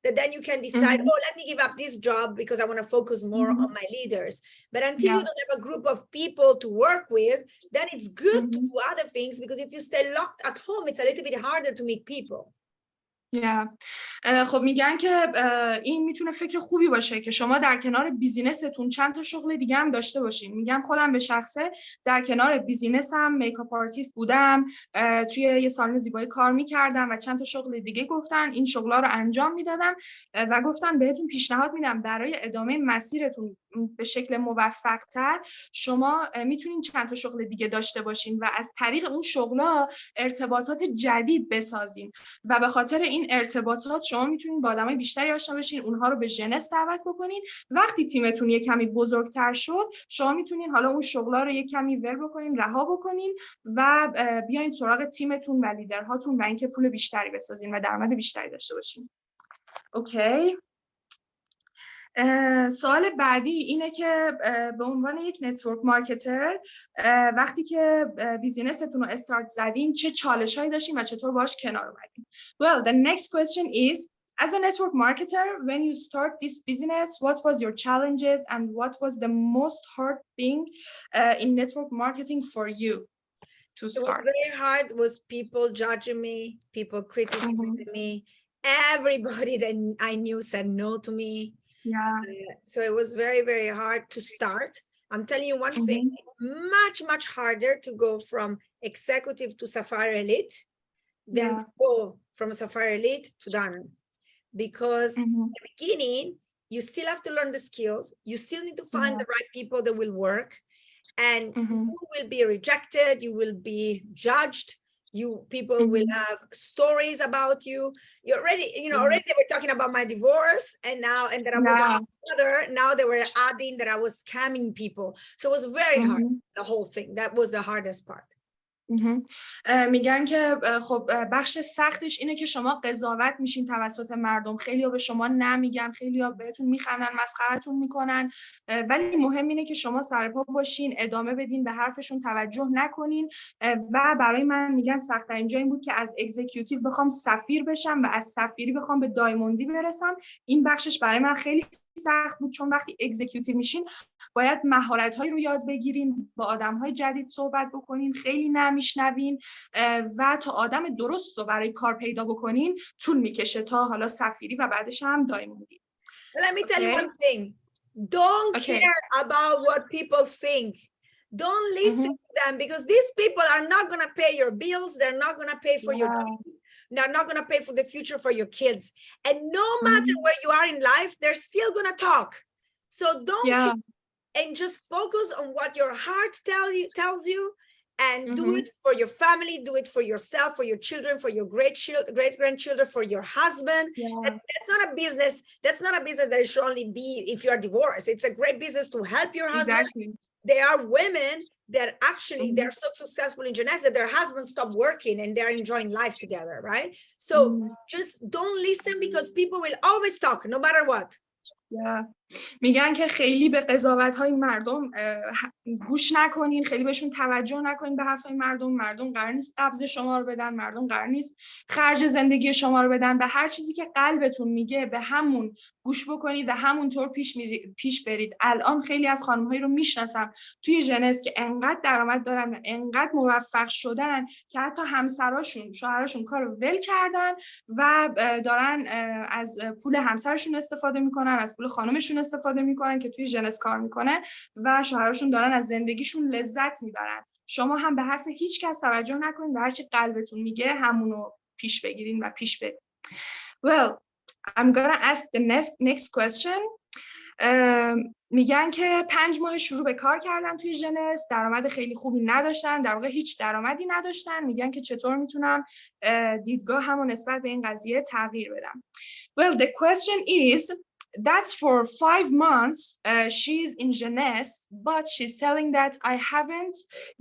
that then you can decide, oh, let me give up this job because I want to focus more on my leaders. But until you don't have a group of people to work with, then it's good to do other things, because if you stay locked at home, it's a little bit harder to meet people. خب میگن که این میتونه فکر خوبی باشه که شما در کنار بیزینستون چند تا شغل دیگه هم داشته باشین. میگم خودم به شخصه در کنار بیزینسم میکاپ آرتیست بودم، توی یه سالن زیبایی کار میکردم و چند تا شغل دیگه گفتن این شغلا رو انجام میدادم و گفتن بهتون پیشنهاد میدم برای ادامه مسیرتون به شکل موفق‌تر شما میتونین چند تا شغل دیگه داشته باشین و از طریق اون شغلا ارتباطات جدید بسازین و به خاطر این ارتباطات شما میتونین با آدمای بیشتری آشنا بشین، اونها رو به ژنس دعوت بکنین. وقتی تیمتون یه کمی بزرگتر شد، شما میتونین حالا اون شغلا رو یه کمی ول بکنین، رها بکنین و بیاین سراغ تیمتون و لیدرهاتون و اینکه پول بیشتری بسازین و درآمد بیشتری داشته باشین. اوکی. سوال بعدی اینه که به عنوان یک نتورک مارکتر وقتی که بیزینستون رو استارت زدین چه چالش‌هایی داشتین و چطور باهاش کنار اومدین؟ Well, the next question is, as a network marketer, when you start this business, what was your challenges and what was the most hard thing in network marketing for you to start? It was very hard was people judging me, people criticizing me. Everybody that I knew said no to me. So it was very, very hard to start. I'm telling you one thing, much, much harder to go from executive to Sapphire Elite than to go from Sapphire Elite to Diamond. Because in the beginning, you still have to learn the skills. You still need to find the right people that will work. And you will be rejected. You will be judged. People will have stories about you. You already, already they were talking about my divorce, and that I was a mother. Now they were adding that I was scamming people. So it was very hard, the whole thing. That was the hardest part. میگن که خب بخش سختش اینه که شما قضاوت میشین توسط مردم. خیلی‌ها به شما نمیگن، خیلی‌ها بهتون میخندن، مسخره‌تون میکنن، ولی مهم اینه که شما سرپا باشین، ادامه بدین، به حرفشون توجه نکنین. و برای من میگن سخت‌ترین جا این بود که از اگزیکیوتیو بخوام سفیر بشم و از سفیری بخوام به دایموندی برسم. این بخشش برای من خیلی سخت بود، چون وقتی اگزیکیوتیو میشین باید مهارت‌هایی رو یاد بگیرین، با آدم‌های جدید صحبت بکنین، خیلی نمیشنوین و تا آدم درست رو برای کار پیدا بکنین طول میکشه تا حالا سفیری و بعدش هم دایموندی. Let me tell you one thing. Don't care about what people think. Don't listen to them, because these people are not going to pay your bills. They're not going to pay for your kids. They're not going to pay for the future for your kids. And no matter where you are in life, they're still going to talk. So don't and just focus on what your heart tells you, and do it for your family, do it for yourself, for your children, for your great-grandchildren, for your husband. That's not a business. That's not a business that it should only be if you are divorced. It's a great business to help your husband. There are women that actually they're so successful in Jeunesse that their husbands stop working and they're enjoying life together, right? So just don't listen, because people will always talk no matter what. میگن که خیلی به قضاوت‌های مردم گوش نکنین، خیلی بهشون توجه نکنین، به حرفای مردم قرار نیست قبض شما رو بدن، مردم قرار نیست خرج زندگی شما رو بدن، به هر چیزی که قلبتون میگه به همون گوش بکنید و همونطور پیش برید. الان خیلی از خانم‌هایی رو میشناسم توی ژنس که انقدر درآمد دارن و انقدر موفق شدن که حتی همسراشون، شوهراشون کارو ول کردن و دارن از پول همسرشون استفاده میکنن، از پول خانمشون استفاده میکنن که توی ژنس کار میکنه و شوهرشون دارن از زندگیشون لذت میبرن. شما هم به حرف هیچ کس توجه نکنین، به هر چی قلبتون میگه همونو پیش بگیرین و پیش برید. Well, I'm gonna ask the next question. میگن که 5 ماه شروع به کار کردن توی ژنس، درآمد خیلی خوبی نداشتن، در واقع هیچ درآمدی نداشتن. میگن که چطور میتونم دیدگاهمو نسبت به این قضیه تغییر بدم. Well, the question is that for 5 months she's in jeunesse, but she's telling that I haven't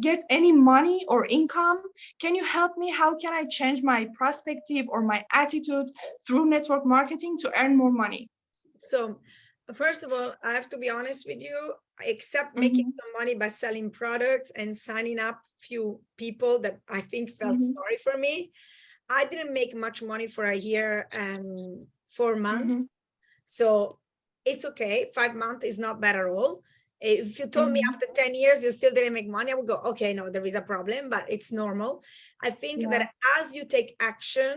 get any money or income. Can you help me? How can I change my perspective or my attitude through network marketing to earn more money? So, first of all, I have to be honest with you, except making some money by selling products and signing up few people that I think felt sorry for me, I didn't make much money for a year and 4 months. So it's okay. 5 months is not bad at all. If you told me after 10 years you still didn't make money, I would go, okay, no, there is a problem, but it's normal. I think that as you take action,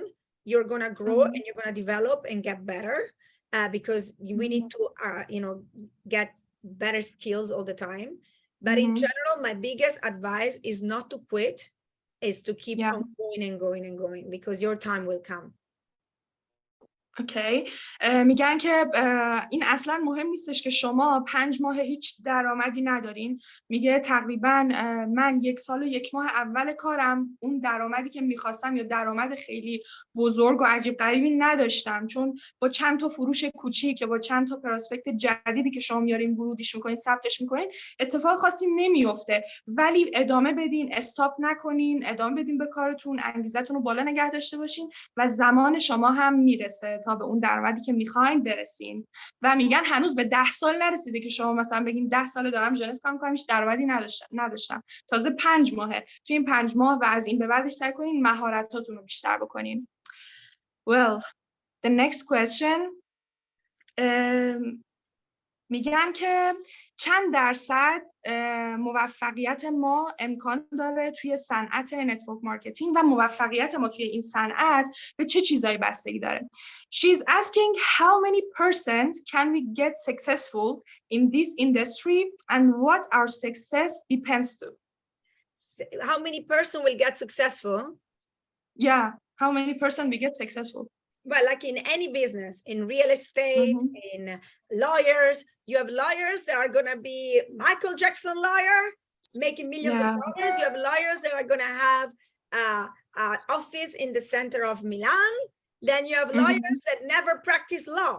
you're going to grow and you're going to develop and get better because we need to, get better skills all the time. But in general, my biggest advice is not to quit, is to keep on going and going and going because your time will come. اوکی. میگن که این اصلا مهم نیستش که شما 5 ماه هیچ درآمدی ندارین. میگه تقریبا من 1 سال و 1 ماه اول کارم اون درآمدی که میخواستم یا درآمد خیلی بزرگ و عجیب غریبی نداشتم، چون با چند تا فروش کوچیک یا با چند تا پراسپکت جدیدی که شما میارین ورودیش میکنین، ثبتش میکنین، اتفاق خاصی نمیفته. ولی ادامه بدین، استاپ نکنین، ادامه بدین به کارتون، انگیزتون رو بالا نگه داشته باشین و زمان شما هم میرسه تا به اون درآمدی که میخواین برسین. و میگن هنوز به 10 سال نرسیده که شما مثلا بگین 10 سال دارم ژنس کار میکنم هیچ درآمدی نداشتم. تازه 5 ماهه. توی این 5 ماه و از این به بعدش سعی کنین مهارتاتون رو بیشتر بکنین. Well, the next question. میگن که چند درصد موفقیت ما امکان داره توی صنعت نتورک مارکتینگ و موفقیت ما توی این صنعت به چه چیزایی بستگی داره. She's asking how many % can we get successful in this industry and what our success depends to. How many person will get successful? Yeah, how many % we get successful? Well, like in any business, in real estate, in lawyers, you have lawyers that are going to be Michael Jackson lawyer, making millions of dollars. You have lawyers that are going to have an office in the center of Milan. Then you have lawyers that never practice law.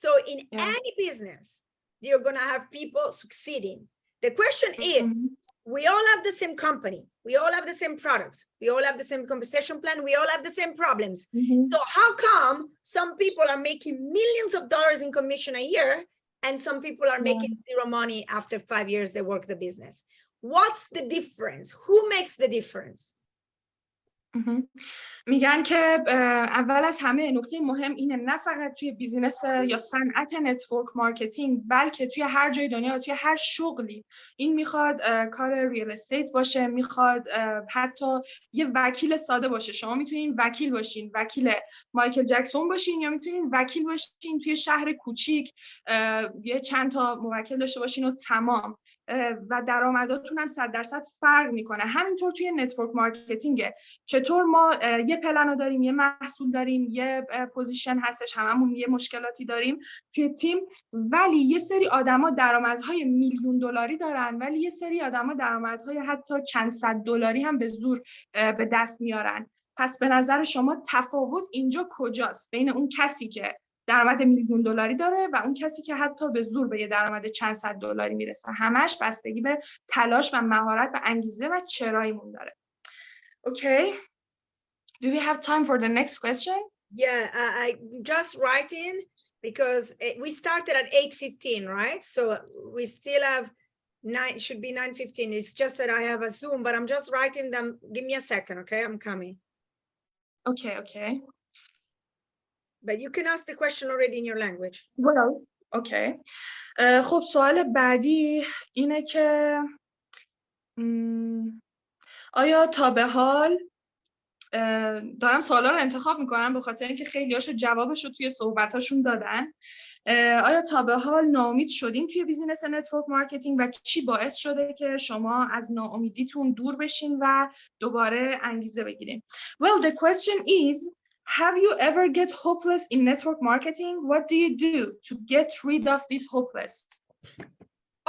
So in any business, you're going to have people succeeding. The question is, we all have the same company. We all have the same products. We all have the same compensation plan. We all have the same problems. So how come some people are making millions of dollars in commission a year and some people are making zero money after 5 years they work the business? What's the difference? Who makes the difference? میگن که اول از همه نکته مهم اینه نه فقط توی بیزینس یا صنعت نتورک مارکتینگ بلکه توی هر جای دنیا، توی هر شغلی، این میخواد کار ریل استیت باشه، میخواد حتی یه وکیل ساده باشه. شما میتونین وکیل باشین، وکیل مایکل جکسون باشین، یا میتونین وکیل باشین توی شهر کوچیک یه چند تا موکل داشته باشین و تمام، و درآمداتون هم 100% فرق میکنه. همینطور توی نتورک مارکتینگ چطور ما یه پلنو داریم، یه محصول داریم، یه پوزیشن هستش، هممون یه مشکلاتی داریم توی تیم، ولی یه سری آدما درآمدهای میلیون دلاری دارن، ولی یه سری آدما درآمدهای حتی چند صد دلاری هم به زور به دست میارن. پس به نظر شما تفاوت اینجا کجاست بین اون کسی که درآمد میلیون دلاری داره و اون کسی که حتی به زور به یه درآمد چند صد دلاری میرسه؟ همش بستگی به تلاش و مهارت و انگیزه و چراییمون داره. Okay. Do we have time for the next question? Yeah, I just writing because we started at 8:15, right? So we still have it should be 9:15. It's just that I have a Zoom, but I'm just writing them. Give me a second, okay? I'm coming. Okay. But you can ask the question already in your language. Well, okay. خب سوال بعدی اینه که آیا تا به حال دارم سوالا رو انتخاب میکنم به خاطر اینکه خیلیاشو جوابشو توی صحبتاشون دادن. آیا تا به حال ناامید شدین توی بیزینس نتورک مارکتینگ و چی باعث شده که شما از ناامیدیتون دور بشین و دوباره انگیزه بگیرین؟ Well, the question is, have you ever get hopeless in network marketing? What do you do to get rid of this hopeless?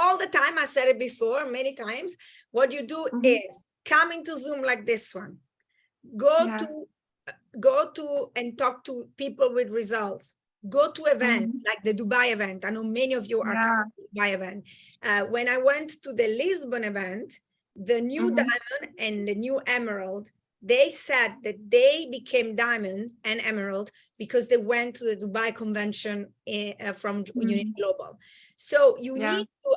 All the time, I said it before many times. What you do is come into Zoom like this one. Go to and talk to people with results. Go to events like the Dubai event. I know many of you are coming to the Dubai event. When I went to the Lisbon event, the new diamond and the new emerald, they said that they became diamond and emerald because they went to the Dubai convention from Unity Global. So you need to,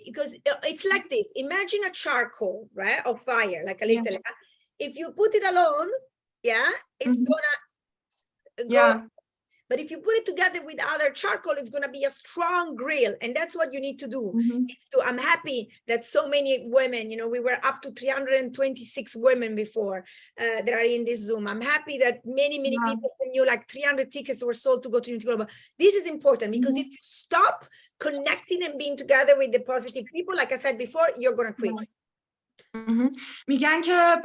because it's like this. Imagine a charcoal, right, of fire, like a little. If you put it alone, it's gonna go. But if you put it together with other charcoal, it's gonna be a strong grill, and that's what you need to do. I'm happy that so many women, you know, we were up to 326 women before that are in this Zoom. I'm happy that many people knew, like 300 tickets were sold to go to Unity Global. This is important because if you stop connecting and being together with the positive people, like I said before, you're gonna quit. میگن که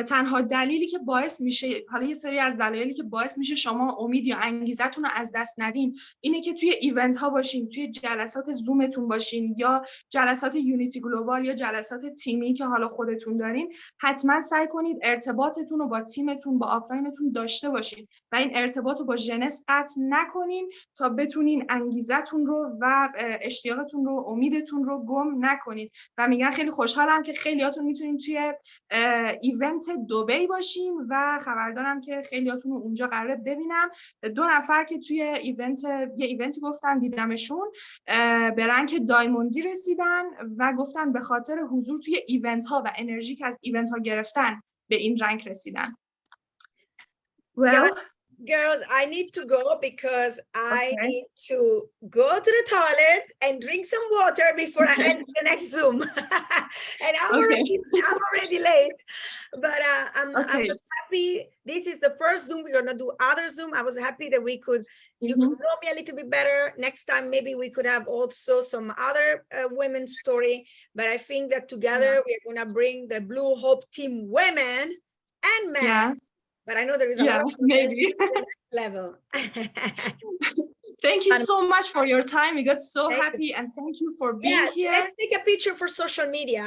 تنها دلیلی که باعث میشه، حالا یه سری از دلایلی که باعث میشه شما امید یا انگیزتون رو از دست ندین اینه که توی ایونت ها باشین، توی جلسات زومتون باشین یا جلسات یونیتی گلوبال یا جلسات تیمی که حالا خودتون دارین. حتما سعی کنید ارتباطتون رو با تیمتون، با آپلاینتون داشته باشین و این ارتباط رو با ژنس قطع نکنین تا بتونین انگیزتون رو و اشتیاقتون رو، امیدتون رو گم نکنین. و میگن خیلی خوشحالم که خیلیاتون میتونین توی ایونت دبی باشین و خبردارم که خیلیاتون رو اونجا قراره ببینم. 2 نفر که توی یه ایونتی گفتن دیدمشون به رنگ دایموندی رسیدن و گفتن به خاطر حضور توی ایونت ها و انرژی که از ایونت ها گرفتن به این رنگ رسیدن. Girls, I need to go because I need to go to the toilet and drink some water before I enter the next Zoom. And I'm already late, but I'm happy. This is the first Zoom. We're gonna do other Zoom. I was happy that we could, you could know me a little bit better. Next time, maybe we could have also some other women's story. But I think that together we're gonna bring the Blue Hope team women and men. But I know there is a lot of maybe level. Thank you so much for your time. We got so happy and thank you for being here. Let's take a picture for social media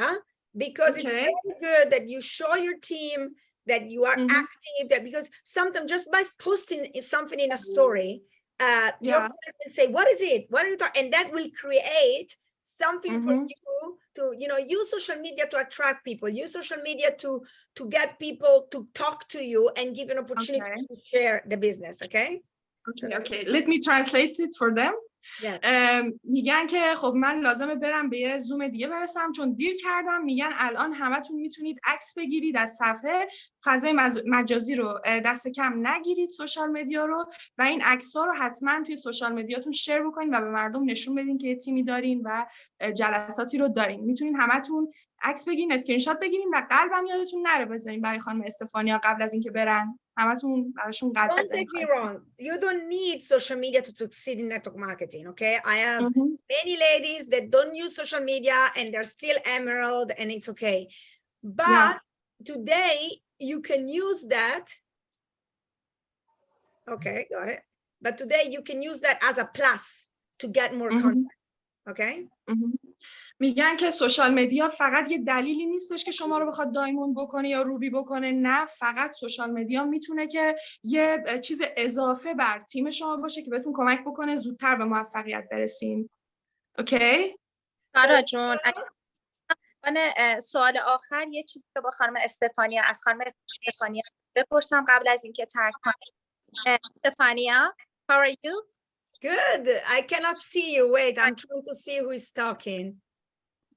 because it's very good that you show your team that you are active, that because sometimes just by posting something in a story, your friends will say, what is it? What are you talking? And that will create something for you to, you know, use social media to attract people, use social media to get people to talk to you and give an opportunity to share the business. Okay. Let me translate it for them. میگن که خب من لازمه برم به یه زوم دیگه برسم چون دیر کردم. میگن الان همتون میتونید عکس بگیرید از صفحه، فضای مجازی رو دست کم نگیرید، سوشال مدیا رو، و این عکس‌ها رو حتما توی سوشال مدیاتون شیر بکنید و به مردم نشون بدین که تیمی دارین و جلساتی رو دارین. میتونین همتون عکس بگیرین، اسکرین شات بگیرین و قلبم یادتون نره بزنین برای خانم استفانیا قبل از اینکه برن. همتون براشون قلب بزنین. Don't take me wrong. You don't need social media to succeed in network marketing, okay? I have many ladies that don't use social media and they're still emerald and it's okay. But today you can use that. Okay, got it. But today you can use that as a plus to get more content, okay? میگن که سوشال مدیا فقط یه دلیلی نیستش که شما رو بخواد دایموند بکنه یا روبی بکنه. نه، فقط سوشال مدیا میتونه که یه چیز اضافه بر تیم شما باشه که بهتون کمک بکنه زودتر به موفقیت برسین. اوکی؟ سارا جون، سوال آخر یه چیزی رو با خانم استفانیا از خانم استفانیا بپرسم قبل از اینکه ترک کنم. Stefania. How are you? Good. I cannot see you. Wait, I'm trying to see who is talking.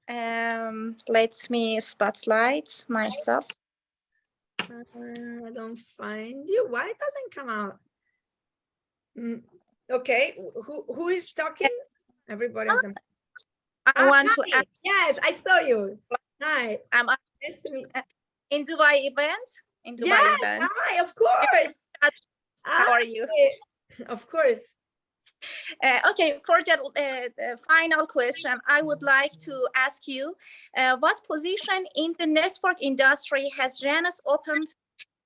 Let me spotlight myself. I don't find you. Why it doesn't come out? Okay, who is talking? Everybody has them. I want to hi. ask. Yes, I saw you. Hi. I'm Nice to meet. in Dubai event. In Dubai Yes, event. hi, of course. How are you? Of course. Okay, for the final question, I would like to ask you, what position in the network industry has Janus opened,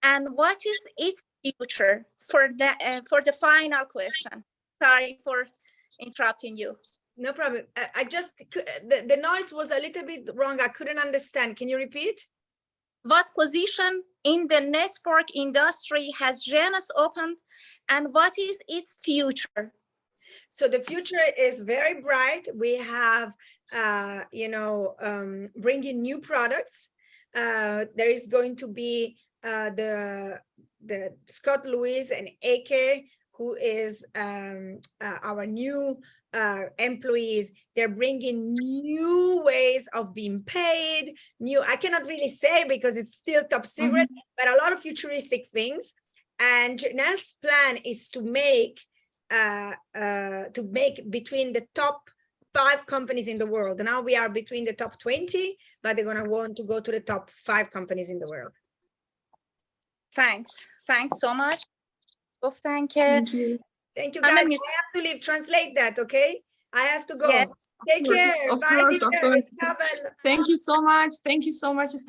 and what is its future? For the final question. Sorry for interrupting you. No problem. I just, the noise was a little bit wrong. I couldn't understand. Can you repeat? What position in the network industry has Janus opened, and what is its future? So the future is very bright. We have, bringing new products. There is going to be the Scott Lewis and AK, who is our new employees. They're bringing new ways of being paid. I cannot really say because it's still top secret, but a lot of futuristic things. And Janus' plan is to make between the top 5 companies in the world. Now we are between the top 20, but they're going to want to go to the top 5 companies in the world. Thanks so much. Thank you. Thank you, guys. I have to leave. Translate that, okay? I have to go. Yes. Take care. Of Bye, course. dear. Thank you so much. Thank you so much, Stefania.